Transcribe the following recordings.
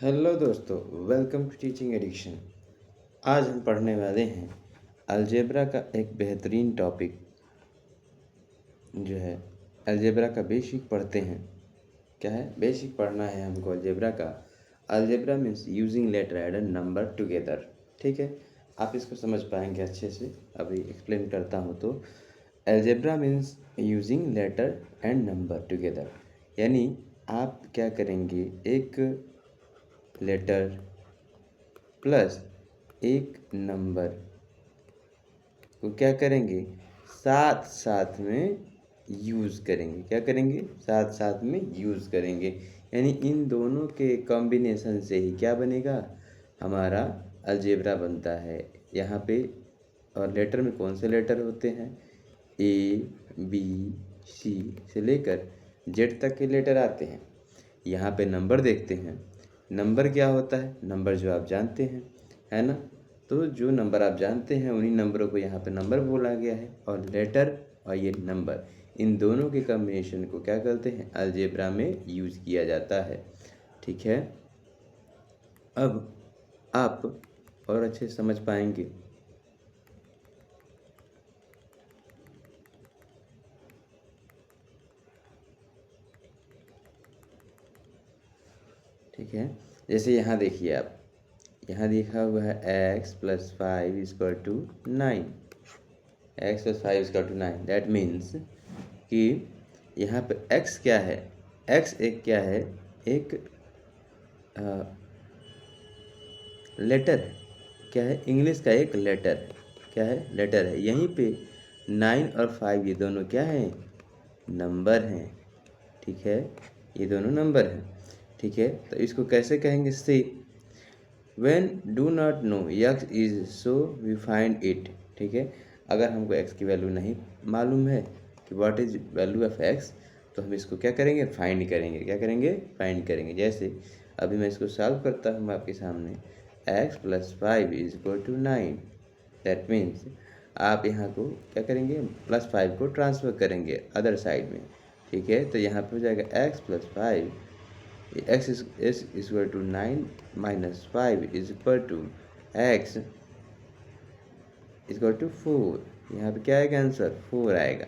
Hello दोस्तों, welcome to teaching addiction. आज हम पढ़ने वाले हैं अलजेब्रा का एक बेहतरीन टॉपिक जो है अलजेब्रा का बेसिक पढ़ते हैं। क्या है बेसिक पढ़ना है हमको अलजेब्रा का। Algebra means using letter and number together. ठीक है, आप इसको समझ पाएंगे अच्छे से। अभी एक्सप्लेन करता हूँ तो algebra means using letter and number together, यानी आप क्या करेंगे, एक लेटर प्लस एक नंबर को क्या करेंगे, साथ साथ में यूज़ करेंगे। क्या करेंगे, साथ साथ में यूज़ करेंगे, यानी इन दोनों के कॉम्बिनेशन से ही क्या बनेगा, हमारा अलजेब्रा बनता है। यहाँ पे और लेटर में कौन से लेटर होते हैं, ए बी सी से लेकर जेड तक के लेटर आते हैं। यहाँ पे नंबर देखते हैं। नंबर क्या होता है, नंबर जो आप जानते हैं, है ना। तो जो नंबर आप जानते हैं उन्हीं नंबरों को यहाँ पे नंबर बोला गया है। और लेटर और ये नंबर, इन दोनों के कॉम्बिनेशन को क्या कहते हैं, अलजेब्रा में यूज़ किया जाता है। ठीक है, अब आप और अच्छे से समझ पाएंगे। ठीक है, जैसे यहाँ देखिए आप, यहाँ लिखा हुआ है x + 5 = 9। x + 5 = 9, दैट मीन्स कि यहाँ पे x क्या है, x एक क्या है, एक लेटर है। क्या है, इंग्लिश का एक लेटर है। क्या है, लेटर है। यहीं पे 9 और 5 ये दोनों क्या हैं, नंबर हैं। ठीक है, ये दोनों नंबर हैं। ठीक है, तो इसको कैसे कहेंगे, say when do not know x is so we find it. ठीक है, अगर हमको x की वैल्यू नहीं मालूम है कि what is value of x, तो हम इसको क्या करेंगे, फाइंड करेंगे। क्या करेंगे, फाइंड करेंगे। जैसे अभी मैं इसको सॉल्व करता हूँ आपके सामने, x + 5 = 9। दैट मीन्स आप यहाँ को क्या करेंगे, +5 को ट्रांसफ़र करेंगे अदर साइड में। ठीक है, तो यहाँ पे हो जाएगा x + 5, x = 9 - 5 = x = 4। यहाँ पे क्या आएगा आंसर, 4 आएगा।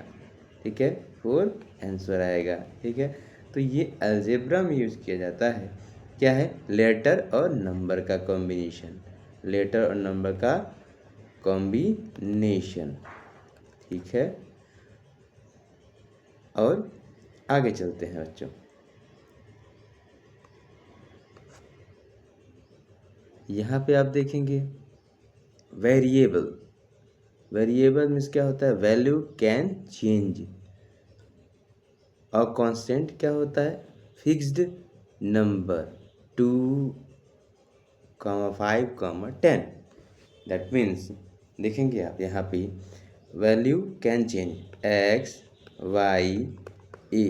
ठीक है, 4 आंसर आएगा। ठीक है, तो ये अलजेब्रा में यूज़ किया जाता है। क्या है, लेटर और नंबर का कॉम्बिनेशन, लेटर और नंबर का कॉम्बिनेशन। ठीक है, और आगे चलते हैं बच्चों। यहाँ पे आप देखेंगे वेरिएबल। वेरिएबल मीन्स क्या होता है, वैल्यू कैन चेंज। और कांस्टेंट क्या होता है, फिक्स्ड नंबर 2, 5, 10। दैट मीन्स देखेंगे आप यहाँ पे value can change x y a,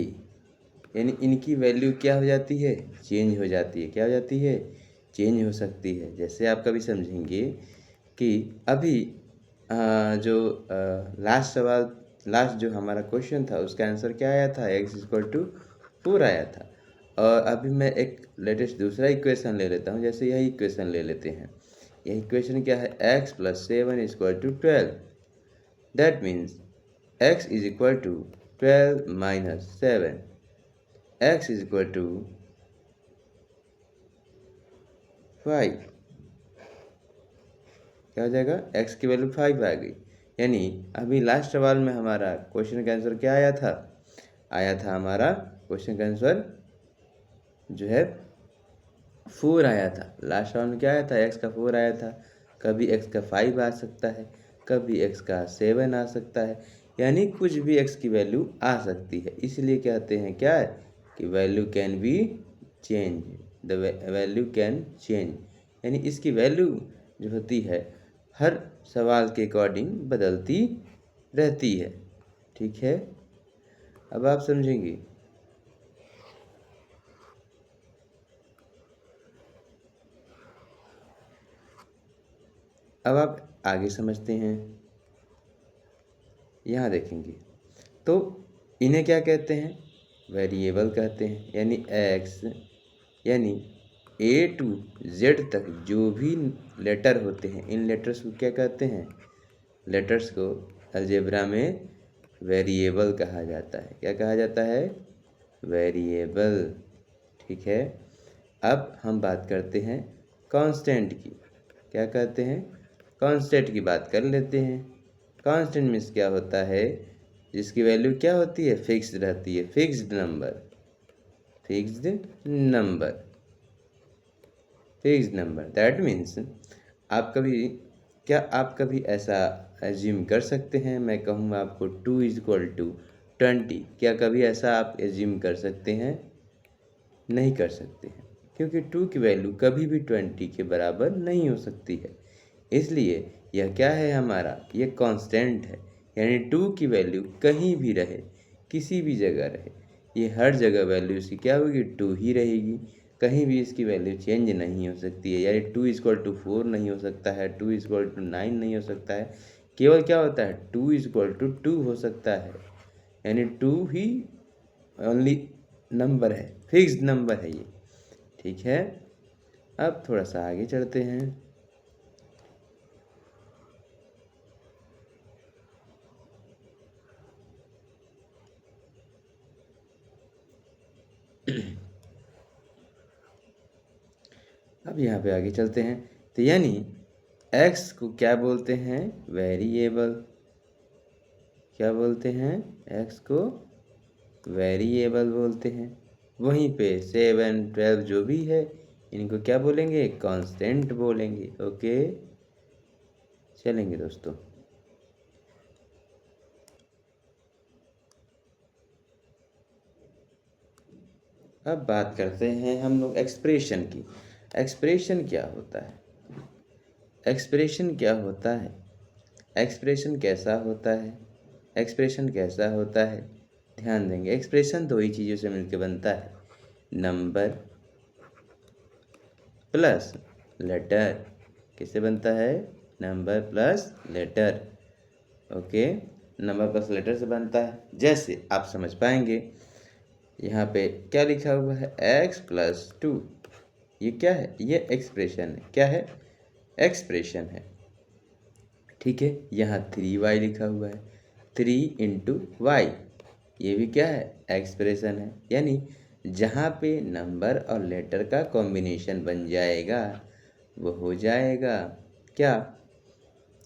यानी इनकी वैल्यू क्या हो जाती है, चेंज हो जाती है। क्या हो जाती है, चेंज हो सकती है। जैसे आप कभी समझेंगे कि अभी जो लास्ट सवाल, लास्ट जो हमारा क्वेश्चन था उसका आंसर क्या आया था, x = 4 आया था। और अभी मैं एक लेटेस्ट दूसरा इक्वेशन ले लेता हूँ। जैसे यही इक्वेशन ले लेते हैं। यही इक्वेशन क्या है, x + 7 = 12। That means x = 12 - 7, x = 5। क्या हो जाएगा, x की वैल्यू 5 आ गई। यानी अभी लास्ट सवाल में हमारा क्वेश्चन का आंसर क्या आया था, आया था हमारा क्वेश्चन का आंसर जो है 4 आया था। लास्ट सवाल में क्या आया था, x का 4 आया था। कभी x का 5 आ सकता है, कभी x का 7 आ सकता है, यानी कुछ भी x की वैल्यू आ सकती है। इसलिए कहते हैं क्या है कि value can be change, the value can change, यानी इसकी वैल्यू जो होती है हर सवाल के अकॉर्डिंग बदलती रहती है। ठीक है, अब आप समझेंगे। अब आप आगे समझते हैं। यहाँ देखेंगे तो इन्हें क्या कहते हैं, वेरिएबल कहते हैं। यानी x, यानी ए टू जेड तक जो भी लेटर होते हैं, इन लेटर्स को क्या कहते हैं? लेटर्स को अलजेब्रा में वेरिएबल कहा जाता है। क्या कहा जाता है? वेरिएबल। ठीक है, अब हम बात करते हैं कांस्टेंट की। क्या कहते हैं? कांस्टेंट की बात कर लेते हैं। कांस्टेंट मीन्स क्या होता है? जिसकी वैल्यू क्या होती है? फिक्स्ड रहती है। Fixed number, fixed number, fixed number. That means आप कभी ऐसा एज्यूम कर सकते हैं, मैं कहूँगा आपको 2 इज इक्वल टू 20, क्या कभी ऐसा आप एज्यूम कर सकते हैं? नहीं कर सकते हैं, क्योंकि 2 की वैल्यू कभी भी 20 के बराबर नहीं हो सकती है। इसलिए यह क्या है हमारा? ये कांस्टेंट है, यानी 2 की वैल्यू कहीं भी रहे, किसी भी जगह रहे, ये हर जगह वैल्यू इसकी क्या होगी? 2 ही रहेगी। कहीं भी इसकी वैल्यू चेंज नहीं हो सकती है, यानी 2 इक्वल टू 4 नहीं हो सकता है, 2 इक्वल टू 9 नहीं हो सकता है। केवल क्या होता है? 2 इक्वल टू 2 हो सकता है, यानी 2 ही ओनली नंबर है, फिक्स्ड नंबर है ये। ठीक है, अब थोड़ा सा आगे चलते हैं। अब यहाँ पे आगे चलते हैं, तो यानी x को क्या बोलते हैं? वेरिएबल। क्या बोलते हैं? x को वेरिएबल बोलते हैं। वहीं पे 7, 12 जो भी है, इनको क्या बोलेंगे? कांस्टेंट बोलेंगे। ओके, चलेंगे दोस्तों। अब बात करते हैं हम लोग एक्सप्रेशन की। एक्सप्रेशन क्या होता है? एक्सप्रेशन क्या होता है? एक्सप्रेशन कैसा होता है? एक्सप्रेशन कैसा होता है? ध्यान देंगे, एक्सप्रेशन दो ही चीज़ों से मिलकर बनता है, नंबर प्लस लेटर। किससे बनता है? Number plus letter. Okay, number plus letter से बनता है। जैसे आप समझ पाएंगे, यहाँ पे क्या लिखा हुआ है? x+2। ये क्या है? ये एक्सप्रेशन है। क्या है? एक्सप्रेशन है। ठीक है, यहाँ 3y लिखा हुआ है, 3 इंटू वाई, ये भी क्या है? एक्सप्रेशन है। यानी जहाँ पे नंबर और लेटर का कॉम्बिनेशन बन जाएगा, वो हो जाएगा क्या?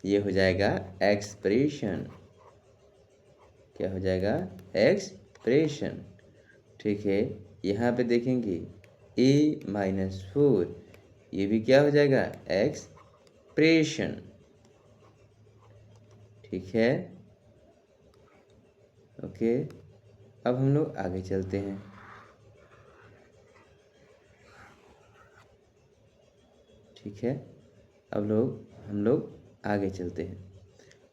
ये हो जाएगा एक्सप्रेशन। क्या हो जाएगा? एक्सप्रेशन। ठीक है, यहाँ पे देखेंगे a-4, ये भी क्या हो जाएगा? एक्सप्रेशन। ठीक है, ओके, अब हम लोग आगे चलते हैं। ठीक है, अब हम लोग आगे चलते हैं।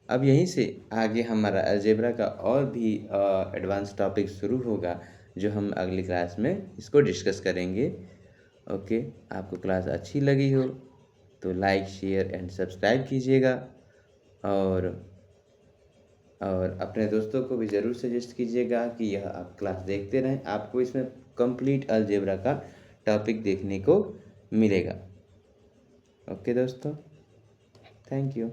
अब यहीं से आगे हमारा अलजेब्रा का और भी एडवांस टॉपिक शुरू होगा, जो हम अगली क्लास में इसको डिस्कस करेंगे। ओके, आपको क्लास अच्छी लगी हो तो लाइक, शेयर एंड सब्सक्राइब कीजिएगा, और अपने दोस्तों को भी ज़रूर सजेस्ट कीजिएगा कि यह आप क्लास देखते रहें। आपको इसमें कंप्लीट अलजेब्रा का टॉपिक देखने को मिलेगा। ओके दोस्तों, थैंक यू।